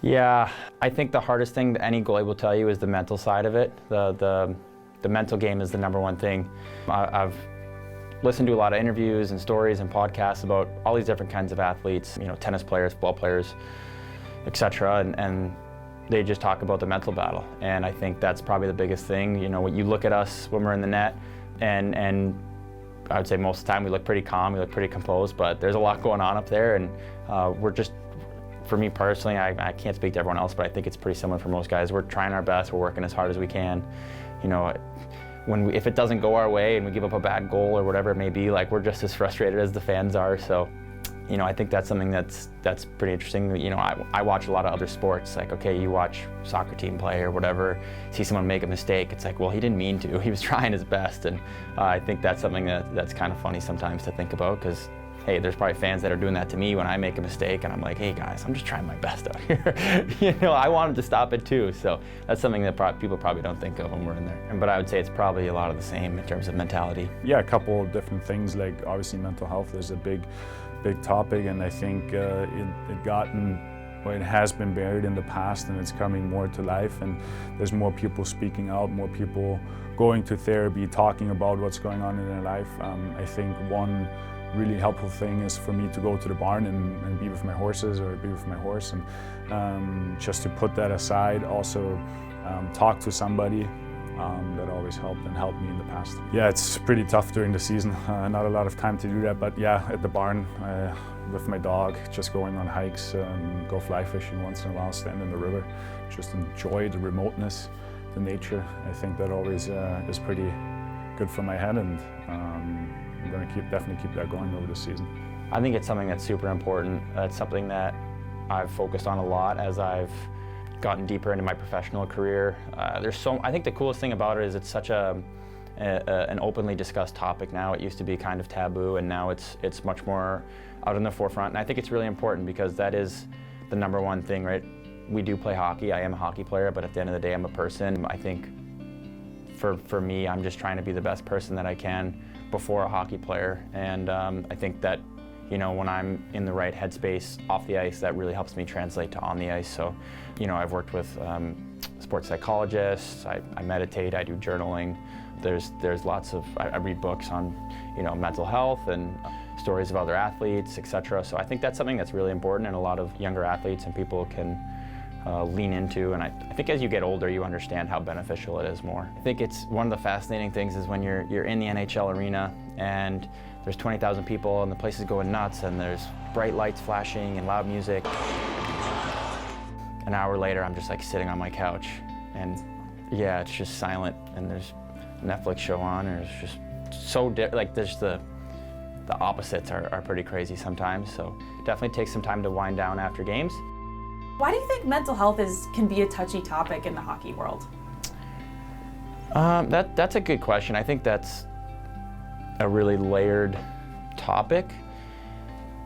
Yeah, I think the hardest thing that any goalie will tell you is the mental side of it. The mental game is the number one thing. I've listened to a lot of interviews and stories and podcasts about all these different kinds of athletes, tennis players, football players, etc. And they just talk about the mental battle. And I think that's probably the biggest thing. When you look at us when we're in the net, and I would say most of the time we look pretty calm, we look pretty composed, but there's a lot going on up there, and we're just, for me personally, I can't speak to everyone else, but I think it's pretty similar for most guys. We're trying our best, we're working as hard as we can. If it doesn't go our way and we give up a bad goal or whatever it may be, we're just as frustrated as the fans are. So, I think that's something that's pretty interesting. I watch a lot of other sports. Okay, you watch a soccer team play or whatever, see someone make a mistake. It's well, he didn't mean to. He was trying his best, and I think that's something that's kind of funny sometimes to think about, because hey, there's probably fans that are doing that to me when I make a mistake, and I'm like, hey guys, I'm just trying my best out here. I want them to stop it too. So that's something that people probably don't think of when we're in there. But I would say it's probably a lot of the same in terms of mentality. Yeah, a couple of different things, obviously mental health is a big topic, and I think it has been buried in the past, and it's coming more to life, and there's more people speaking out, more people going to therapy, talking about what's going on in their life. I think one really helpful thing is for me to go to the barn and be with my horses, or be with my horse, and just to put that aside, also talk to somebody. That always helped me in the past. Yeah, it's pretty tough during the season. Not a lot of time to do that, but yeah, at the barn with my dog, just going on hikes, go fly fishing once in a while, stand in the river, just enjoy the remoteness, the nature. I think that always is pretty good for my head, and I'm going to definitely keep that going over the season. I think it's something that's super important. It's something that I've focused on a lot as I've gotten deeper into my professional career. I think the coolest thing about it is it's such an openly discussed topic now. It used to be kind of taboo, and now it's much more out in the forefront. And I think it's really important, because that is the number one thing, right? We do play hockey. I am a hockey player, but at the end of the day, I'm a person. I think for me, I'm just trying to be the best person that I can before a hockey player. And I think that when I'm in the right headspace off the ice, that really helps me translate to on the ice. So, I've worked with sports psychologists, I meditate, I do journaling. There's lots of, I read books on, mental health and stories of other athletes, etc. So I think that's something that's really important, and a lot of younger athletes and people can lean into. And I think as you get older, you understand how beneficial it is more. I think it's one of the fascinating things is when you're in the NHL arena and there's 20,000 people and the place is going nuts and there's bright lights flashing and loud music. An hour later, I'm just sitting on my couch, and yeah, it's just silent, and there's a Netflix show on, and it's just so there's the opposites are pretty crazy sometimes. So it definitely takes some time to wind down after games. Why do you think mental health can be a touchy topic in the hockey world? That's a good question. I think that's a really layered topic.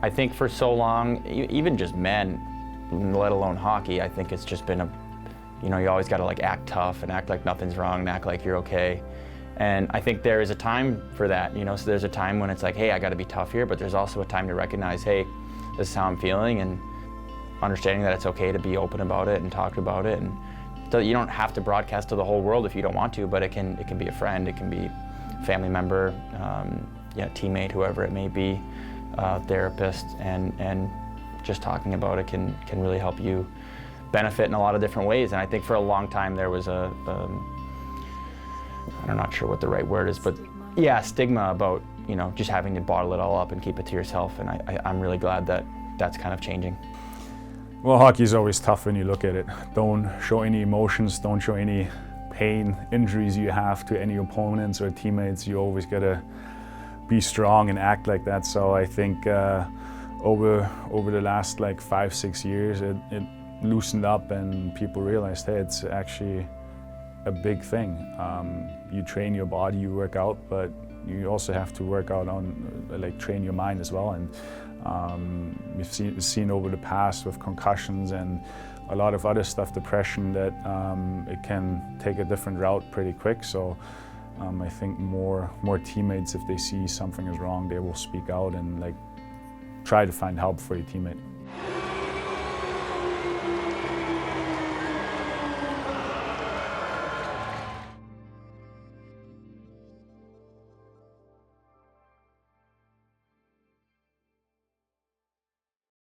I think for so long, even just men, let alone hockey, I think it's just been you always got to act tough and act like nothing's wrong and act like you're okay. And I think there is a time for that, so there's a time when it's hey, I got to be tough here, but there's also a time to recognize, hey, this is how I'm feeling, and understanding that it's okay to be open about it and talk about it. And so you don't have to broadcast to the whole world if you don't want to, but it can be a friend, it can be a family member, teammate, whoever it may be, therapist, and just talking about it can really help you benefit in a lot of different ways. And I think for a long time there was I'm not sure what the right word is, but yeah, stigma about just having to bottle it all up and keep it to yourself. And I'm really glad that that's kind of changing. Well, hockey is always tough when you look at it. Don't show any emotions, don't show any pain, injuries you have to any opponents or teammates. You always gotta be strong and act like that. So I think over the last 5-6 years, it loosened up, and people realized, hey, it's actually a big thing. You train your body, you work out, but you also have to work out on train your mind as well. And we've seen over the past with concussions and a lot of other stuff, depression, that it can take a different route pretty quick. So I think more teammates, if they see something is wrong, they will speak out and try to find help for your teammate.